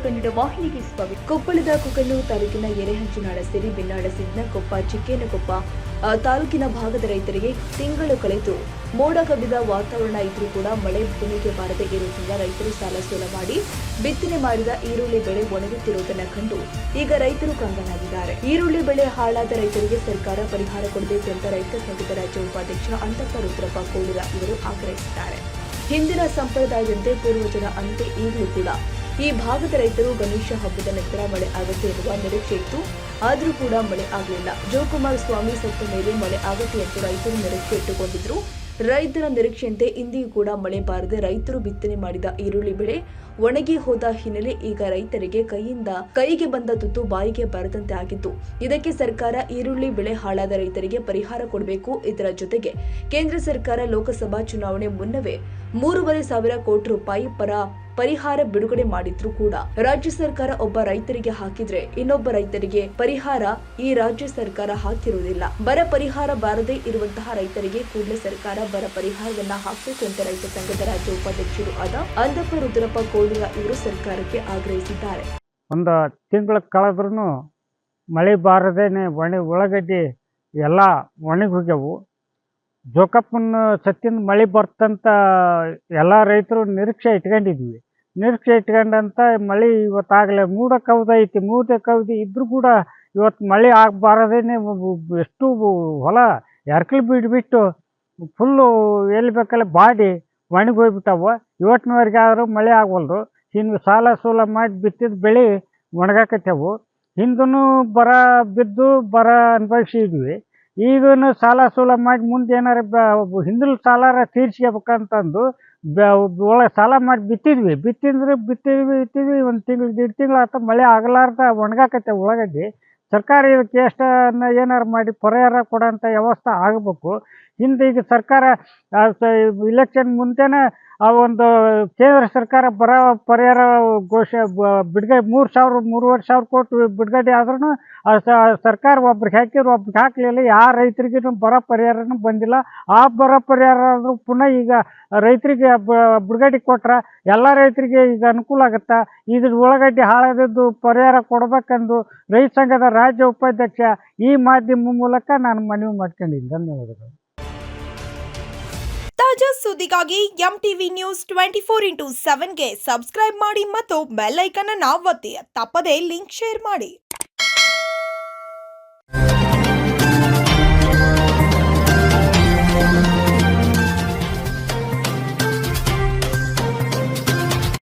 ಕನ್ನಡ ವಾಹಿನಿಗೆ ಸ್ವಾಗತ. ಕೊಪ್ಪಳದ ಕುಕನೂರು ತಾಲೂಕಿನ ಎರೆಹಂಚಿನಾಳ ಸೇರಿ ಬಿನ್ನಾಳ ಸಿದ್ನಕೊಪ್ಪ ಚಿಕ್ಕೇನಕೊಪ್ಪ ತಾಲೂಕಿನ ಭಾಗದ ರೈತರಿಗೆ ತಿಂಗಳು ಕಳೆದು ಮೋಡ ಕವಿದ ವಾತಾವರಣ ಇದ್ರೂ ಕೂಡ ಮಳೆ ಭೂಮಿಗೆ ಬಾರದೆ ಇರುವುದರಿಂದ ರೈತರು ಸಾಲ ಸೋಲ ಮಾಡಿ ಬಿತ್ತನೆ ಮಾಡಿದ ಈರುಳ್ಳಿ ಬೆಳೆ ಒಣಗುತ್ತಿರುವುದನ್ನು ಕಂಡು ಈಗ ರೈತರು ಕಂಗಾಲಾಗಿದ್ದಾರೆ. ಈರುಳ್ಳಿ ಬೆಳೆ ಹಾಳಾದ ರೈತರಿಗೆ ಸರ್ಕಾರ ಪರಿಹಾರ ಕೊಡಬೇಕು ಅಂತ ರೈತ ಸಂಘದ ರಾಜ್ಯ ಉಪಾಧ್ಯಕ್ಷ ಅಂತಪ್ಪ ರುದ್ರಪ್ಪ ಕೋಳಿರ ಇವರು ಆಗ್ರಹಿಸಿದ್ದಾರೆ. ಹಿಂದಿನ ಸಂಪ್ರದಾಯದಂತೆ ಪೂರ್ವಜರ ಅಂತೆ ಈಗಲೂ ಕೂಡ ಈ ಭಾಗದ ರೈತರು ಗಣೇಶ ಹಬ್ಬದ ನಂತರ ಮಳೆ ಆಗುತ್ತೆ ಎನ್ನುವ ನಿರೀಕ್ಷೆ ಇತ್ತು. ಆದರೂ ಕೂಡ ಮಳೆ ಆಗಲಿಲ್ಲ. ಜೋಕುಮಾರ್ ಸ್ವಾಮಿ ಸತ್ತ ಮೇಲೆ ಮಳೆ ಆಗುತ್ತೆ ಎಂದು ರೈತರು ನಿರೀಕ್ಷೆ ಇಟ್ಟುಕೊಂಡಿದ್ರು. ರೈತರ ನಿರೀಕ್ಷೆಯಂತೆ ಇಂದಿಗೂ ಕೂಡ ಮಳೆ ಬಾರದೆ ರೈತರು ಬಿತ್ತನೆ ಮಾಡಿದ ಈರುಳ್ಳಿ ಬೆಳೆ ಒಣಗಿ ಹೋದ ಹಿನ್ನೆಲೆ ಈಗ ರೈತರಿಗೆ ಕೈಗೆ ಬಂದ ತುತ್ತು ಬಾಯಿಗೆ ಬರದಂತೆ ಆಗಿತ್ತು. ಇದಕ್ಕೆ ಸರ್ಕಾರ ಈರುಳ್ಳಿ ಬೆಳೆ ಹಾಳಾದ ರೈತರಿಗೆ ಪರಿಹಾರ ಕೊಡಬೇಕು. ಇದರ ಜೊತೆಗೆ ಕೇಂದ್ರ ಸರ್ಕಾರ ಲೋಕಸಭಾ ಚುನಾವಣೆ ಮುನ್ನವೇ 3,500 ಕೋಟಿ ರೂಪಾಯಿ ಪರಿಹಾರ ಬಿಡುಗಡೆ ಮಾಡಿದ್ರು ಕೂಡ ರಾಜ್ಯ ಸರ್ಕಾರ ಒಬ್ಬ ರೈತರಿಗೆ ಹಾಕಿದ್ರೆ ಇನ್ನೊಬ್ಬ ರೈತರಿಗೆ ಪರಿಹಾರ ಈ ರಾಜ್ಯ ಸರ್ಕಾರ ಹಾಕಿರುವುದಿಲ್ಲ. ಬರ ಪರಿಹಾರ ಬಾರದೇ ಇರುವಂತಹ ರೈತರಿಗೆ ಕೂಡಲೇ ಸರ್ಕಾರ ಬರ ಪರಿಹಾರವನ್ನ ಹಾಕಬೇಕು ಅಂತ ರೈತ ಸಂಘದ ರಾಜ್ಯ ಉಪಾಧ್ಯಕ್ಷರು ಆದ ಅಂತಪ್ಪ ರುದ್ರಪ್ಪ ಕೋಳಿರ ಇವರು ಸರ್ಕಾರಕ್ಕೆ ಆಗ್ರಹಿಸಿದ್ದಾರೆ. ಒಂದು ತಿಂಗಳ ಕಳೆದ್ರೂ ಮಳೆ ಬಾರದೇನೆ ಉಳ್ಳಾಗಡ್ಡಿ ಎಲ್ಲ ಒಣಗಿ ಹೋಗ್ಯವು. ಜೋಕಪ್ಪನ ಸತ್ತಿನ ಮಳೆ ಬರ್ತಂತ ಎಲ್ಲ ರೈತರು ನಿರೀಕ್ಷೆ ಇಟ್ಕೊಂಡಂತ ಮಳೆ ಇವತ್ತಾಗಲೇ ಮೂಡ ಕವಿದೈತಿ. ಮೂಡ ಕವಿದಿ ಇದ್ರೂ ಕೂಡ ಇವತ್ತು ಮಳೆ ಆಗಬಾರದೇನೆ ಎಷ್ಟು ಹೊಲ ಎರಕಲು ಬಿಟ್ಟು ಫುಲ್ಲು ಎಲ್ಲಿ ಬೇಕಲ್ಲ ಬಾಡಿ ಒಣಗಿ ಹೋಗ್ಬಿಟ್ಟವು. ಇವತ್ತಿನವರೆಗೆ ಆದರೂ ಮಳೆ ಆಗವಲ್ದು. ಇನ್ನು ಸಾಲ ಸೂಲ ಮಾಡಿ ಬಿತ್ತಿದ ಬೆಳೆ ಒಣಗಾಕತ್ತೇವು. ಹಿಂದೂ ಬರ ಬಿದ್ದು ಬರ ಅನುಭವಿಸಿದ್ವಿ. ಈಗನು ಸಾಲ ಸೂಲ ಮಾಡಿ ಮುಂದೆ ಏನಾರ ಹಿಂದಿನ ಸಾಲಾರ ತೀರ್ಸ್ಕೋಬೇಕಂತಂದು ಒಳಗೆ ಸಾಲ ಮಾಡಿ ಬಿತ್ತಿದ್ವಿ 1 ತಿಂಗಳು 1.5 ತಿಂಗಳು ಆತ ಮಳೆ ಆಗಲಾರ್ದ ಒಣಗಾಕತ್ತೆ ಉಳ್ಳಾಗಡ್ಡಿ. ಸರ್ಕಾರ ಇದಕ್ಕೆ ಎಷ್ಟನ್ನು ಏನಾರು ಮಾಡಿ ಪರಿಹಾರ ಕೊಡೋಂಥ ವ್ಯವಸ್ಥೆ ಆಗಬೇಕು. ಹಿಂದೆ ಈಗ ಸರ್ಕಾರ ಇಲೆಕ್ಷನ್ ಮುಂಚೆನೇ ಆ ಒಂದು ಕೇಂದ್ರ ಸರ್ಕಾರ ಬರ ಪರಿಹಾರ ಬಿಡುಗಡೆ 3,000-3,500 ಕೋಟಿ ಬಿಡುಗಡೆ ಆದ್ರೂ ಸರ್ಕಾರ ಒಬ್ರಿಗೆ ಹಾಕಿದ್ರು ಒಬ್ರಿಗೆ ಹಾಕಲಿಲ್ಲ. ಯಾವ ರೈತರಿಗೂ ಬರ ಪರಿಹಾರನೂ ಬಂದಿಲ್ಲ. ಆ ಬರ ಪರಿಹಾರ ಆದರೂ ಪುನಃ ಈಗ ರೈತರಿಗೆ ಬಿಡುಗಡೆ ಕೊಟ್ರೆ ಎಲ್ಲ ರೈತರಿಗೆ ಈಗ ಅನುಕೂಲ ಆಗುತ್ತಾ. ಇದ್ರ ಉಳ್ಳಾಗಡ್ಡಿ ಹಾಳಾದದ್ದು ಪರಿಹಾರ ಕೊಡಬೇಕೆಂದು ರೈತ ಸಂಘದ ರಾಜ್ಯ ಉಪಾಧ್ಯಕ್ಷ ಈ ಮಾಧ್ಯಮ ಮೂಲಕ ನಾನು ಮನವಿ ಮಾಡ್ಕೊಂಡಿದ್ದೀನಿ. ಧನ್ಯವಾದಗಳು. ತಾಜಾ ಸುದ್ದಿಗಾಗಿ MTV ನ್ಯೂಸ್ 24x7ಗೆ ಸಬ್ಸ್ಕ್ರೈಬ್ ಮಾಡಿ ಮತ್ತು ಬೆಲ್ ಐಕಾನ್ ಅನ್ನು ಒತ್ತಿ. ತಪ್ಪದೇ ಲಿಂಕ್ ಶೇರ್ ಮಾಡಿ.